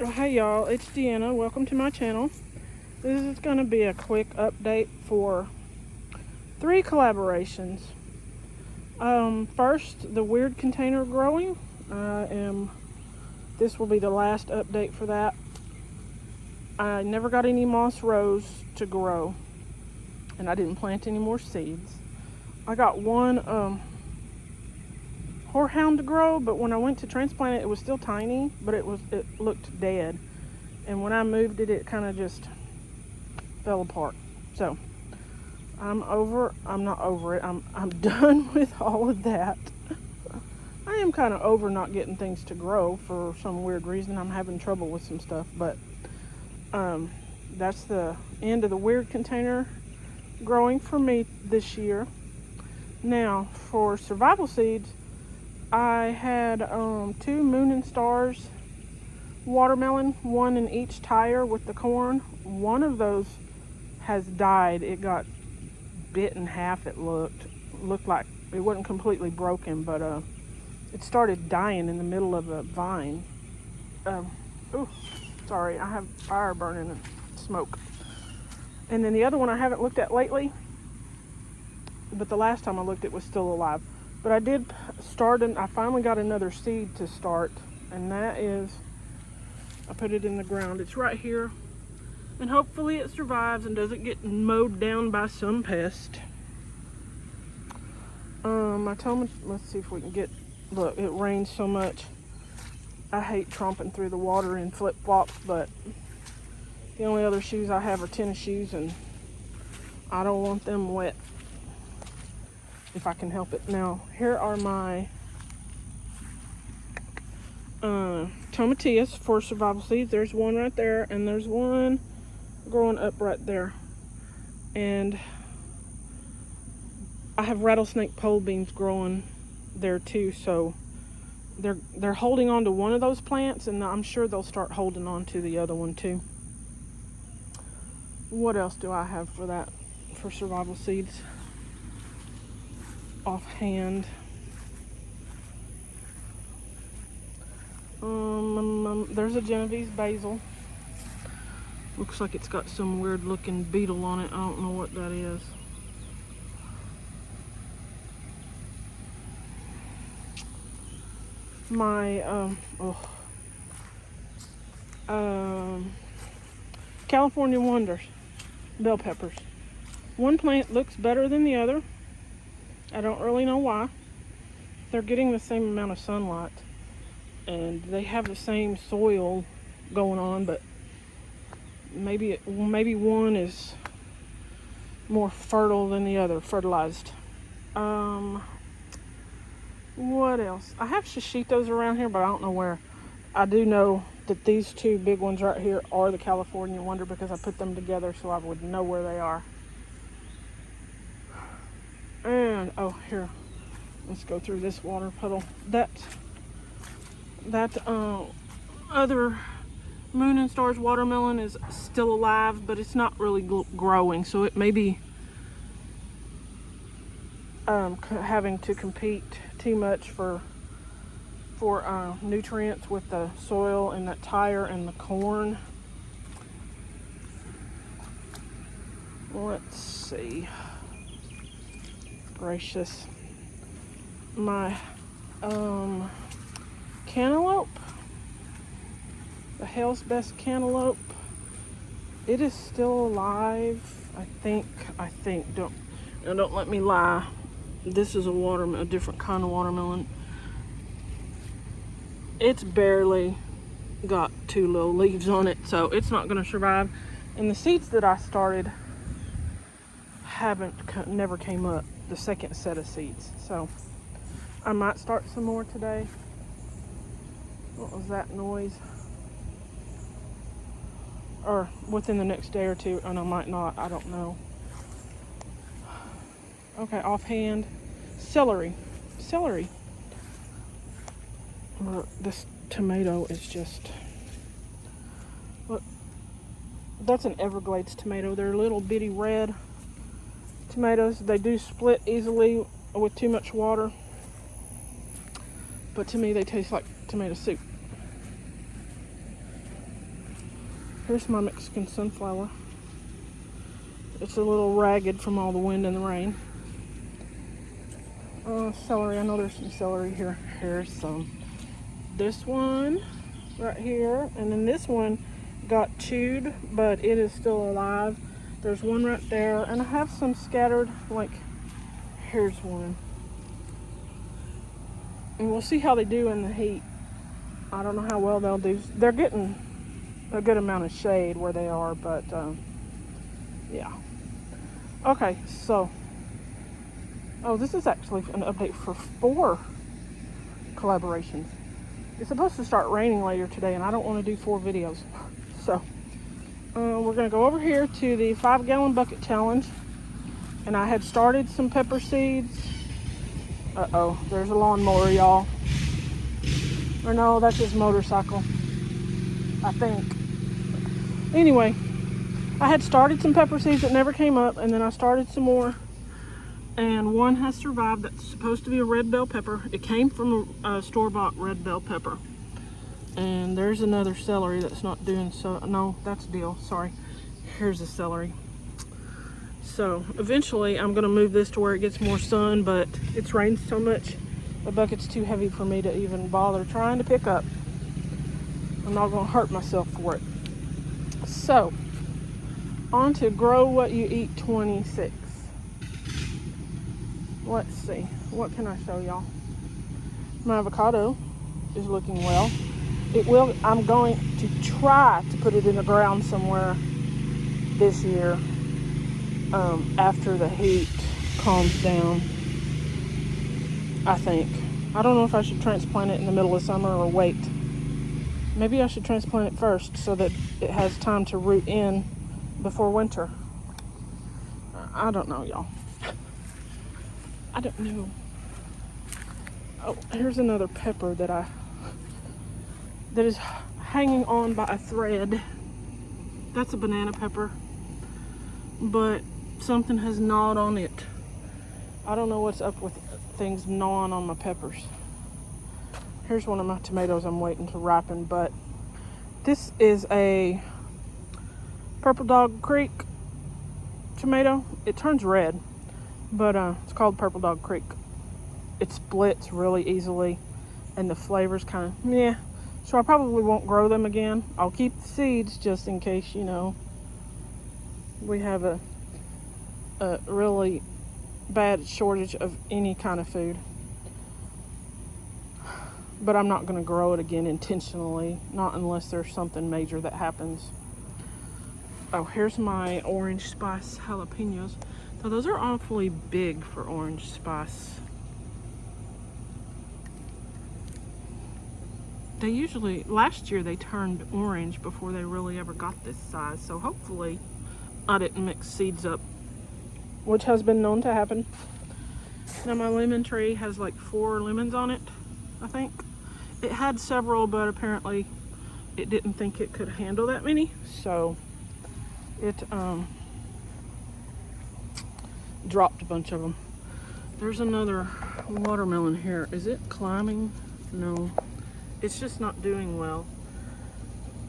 Hey y'all, it's Deanna. Welcome to my channel. This is going to be a quick update for 3 collaborations. First, the weird container growing. This will be the last update for that. I never got any moss rose to grow, and I didn't plant any more seeds. I got one horehound to grow, but when I went to transplant it, it was still tiny, but it looked dead. And when I moved it, it kind of just fell apart. So I'm not over it. I'm done with all of that. I am kind of over not getting things to grow for some weird reason. I'm having trouble with some stuff, but that's the end of the weird container growing for me this year. Now for survival seeds, I had 2 Moon and Stars watermelon, one in each tire with the corn. One of those has died. It got bit in half. It looked like it wasn't completely broken, but it started dying in the middle of a vine. Sorry, I have fire burning and smoke. And then the other one I haven't looked at lately, but the last time I looked it was still alive. But I did start, and I finally got another seed to start, and that is, I put it in the ground. It's right here, and hopefully it survives and doesn't get mowed down by some pest. I told them, let's see if we can get, look, it rains so much. I hate tromping through the water in flip-flops, but the only other shoes I have are tennis shoes, and I don't want them wet if I can help it. Now, here are my tomatillas for survival seeds. There's one right there, and there's one growing up right there. And I have rattlesnake pole beans growing there too, so they're holding on to one of those plants, and I'm sure they'll start holding on to the other one too. What else do I have for that, for survival seeds? Offhand, there's a Genovese basil. Looks like it's got some weird looking beetle on it. I don't know what that is. My California Wonders bell peppers. One plant looks better than the other. I don't really know why. They're getting the same amount of sunlight, and they have the same soil going on, but maybe one is more fertile than the other, fertilized. What else? I have shishitos around here, but I don't know where. I do know that these 2 big ones right here are the California Wonder because I put them together so I would know where they are. And oh, here, let's go through this water puddle. That other Moon and Stars watermelon is still alive, but it's not really growing, so it may be having to compete too much for nutrients with the soil and that tire and the corn. Let's see. Gracious. My cantaloupe, the Hell's Best cantaloupe, it is still alive. I think don't let me lie, this is a different kind of watermelon. It's barely got 2 little leaves on it, so it's not going to survive. And the seeds that I started never came up, the second set of seeds, so I might start some more today. What was that noise? Or within the next day or 2, and I might not, I don't know. Okay, offhand, celery. Look, this tomato is just, look, that's an Everglades tomato. They're little bitty red tomatoes. They do split easily with too much water, but to me they taste like tomato soup. Here's my Mexican sunflower. It's a little ragged from all the wind and the rain. Celery, I know there's some celery here. Here's some. This one right here, and then this one got chewed, but it is still alive. There's one right there, and I have some scattered, like, here's one. And we'll see how they do in the heat. I don't know how well they'll do. They're getting a good amount of shade where they are, but yeah. Okay, so, oh, this is actually an update for 4 collaborations. It's supposed to start raining later today, and I don't want to do 4 videos. So, we're going to go over here to the 5-gallon bucket challenge. And I had started some pepper seeds. Uh-oh, there's a lawnmower, y'all. Or no, that's his motorcycle, I think. Anyway, I had started some pepper seeds that never came up, and then I started some more. And one has survived. That's supposed to be a red bell pepper. It came from a store-bought red bell pepper. And there's another celery that's not doing so. No, that's dill. Sorry. Here's a celery. So eventually I'm going to move this to where it gets more sun, but it's rained so much the bucket's too heavy for me to even bother trying to pick up. I'm not going to hurt myself for it. So, on to Grow What You Eat 26. Let's see. What can I show y'all? My avocado is looking well. It will. I'm going to try to put it in the ground somewhere this year after the heat calms down, I think. I don't know if I should transplant it in the middle of summer or wait. Maybe I should transplant it first so that it has time to root in before winter. I don't know, y'all. I don't know. Oh, here's another pepper that is hanging on by a thread. That's a banana pepper, but something has gnawed on it. I don't know what's up with things gnawing on my peppers. Here's one of my tomatoes I'm waiting to ripen, but this is a Purple Dog Creek tomato. It turns red, but it's called Purple Dog Creek. It splits really easily, and the flavor's kind of meh. So I probably won't grow them again. I'll keep the seeds just in case, you know, we have a really bad shortage of any kind of food. But I'm not going to grow it again intentionally, not unless there's something major that happens. Oh, here's my orange spice jalapenos. Now, those are awfully big for orange spice. They usually, last year they turned orange before they really ever got this size. So hopefully I didn't mix seeds up, which has been known to happen. Now my lemon tree has like 4 lemons on it, I think. It had several, but apparently it didn't think it could handle that many. So it dropped a bunch of them. There's another watermelon here. Is it climbing? No, it's just not doing well.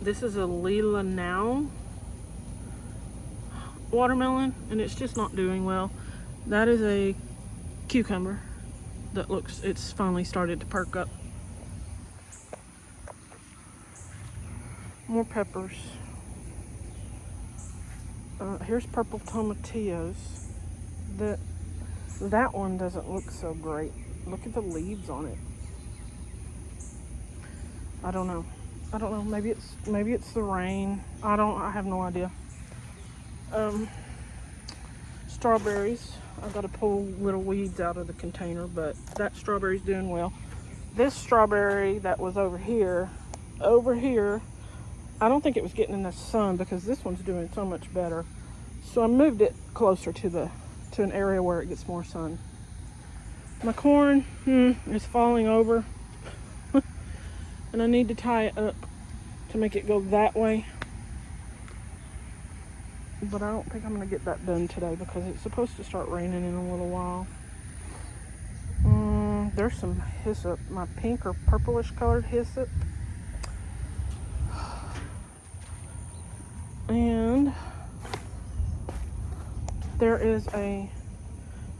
This is a Lila Now watermelon, and it's just not doing well. That is a cucumber that looks, it's finally started to perk up. More peppers. Here's purple tomatillos. That one doesn't look so great. Look at the leaves on it. I don't know. Maybe it's the rain. I have no idea. Strawberries. I've got to pull little weeds out of the container, but that strawberry's doing well. This strawberry that was over here, I don't think it was getting enough sun because this one's doing so much better. So I moved it closer to an area where it gets more sun. My corn is falling over. And I need to tie it up to make it go that way. But I don't think I'm going to get that done today because it's supposed to start raining in a little while. There's some hyssop, my pink or purplish colored hyssop. And there is a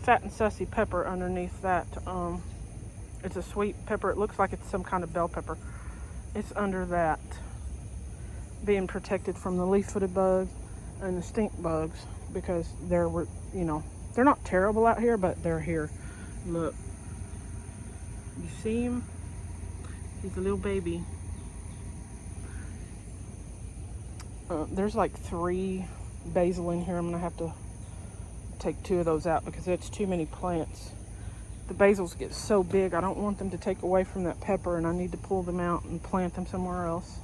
fat and sussy pepper underneath that. It's a sweet pepper. It looks like it's some kind of bell pepper. It's under that, being protected from the leaf-footed bugs and the stink bugs, because they're not terrible out here, but they're here. Look, you see him? He's a little baby. There's like 3 basil in here. I'm gonna have to take 2 of those out because it's too many plants. The basils get so big, I don't want them to take away from that pepper, and I need to pull them out and plant them somewhere else.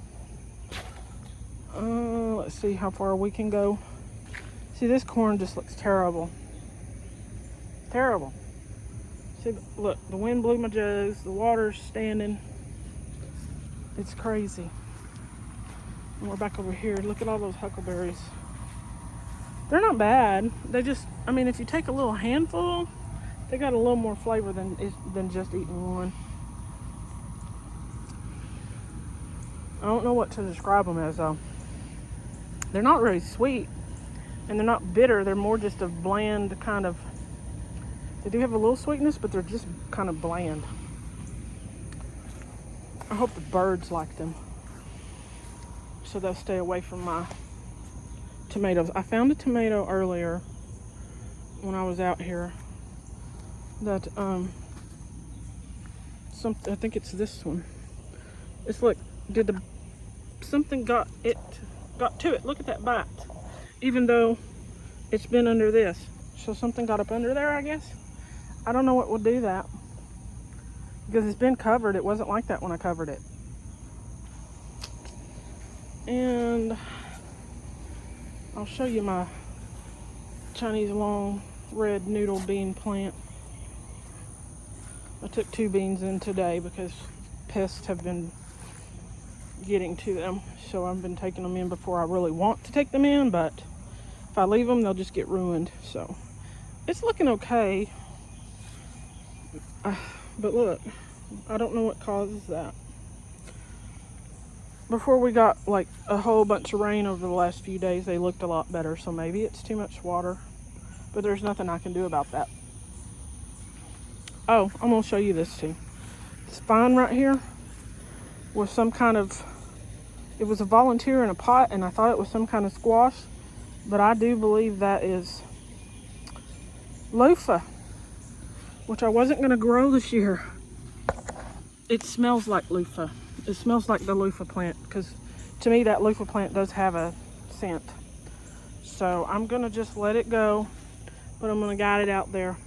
Let's see how far we can go. See, this corn just looks terrible. Terrible. See, look, the wind blew my jugs, the water's standing. It's crazy. And we're back over here. Look at all those huckleberries. They're not bad. They just, I mean, if you take a little handful, they got a little more flavor than just eating one. I don't know what to describe them as though. They're not really sweet, and they're not bitter. They're more just a bland kind of, they do have a little sweetness, but they're just kind of bland. I hope the birds like them, so they'll stay away from my tomatoes. I found a tomato earlier when I was out here that I think it's this one. It's like, something got to it. Look at that bite. Even though it's been under this. So something got up under there, I guess. I don't know what would do that, because it's been covered. It wasn't like that when I covered it. And I'll show you my Chinese long red noodle bean plant. I took 2 beans in today because pests have been getting to them. So I've been taking them in before I really want to take them in, but if I leave them, they'll just get ruined. So it's looking okay. But look, I don't know what causes that. Before we got like a whole bunch of rain over the last few days, they looked a lot better. So maybe it's too much water, but there's nothing I can do about that. Oh, I'm gonna show you this too. This vine right here was some kind of, it was a volunteer in a pot, and I thought it was some kind of squash, but I do believe that is loofah, which I wasn't gonna grow this year. It smells like loofah. It smells like the loofah plant, because to me that loofah plant does have a scent. So I'm gonna just let it go, but I'm gonna guide it out there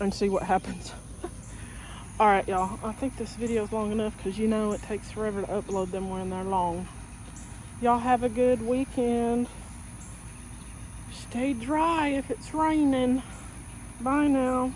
and see what happens. All right, y'all, I think this video is long enough, because you know it takes forever to upload them when they're long. Y'all have a good weekend. Stay dry if it's raining. Bye now.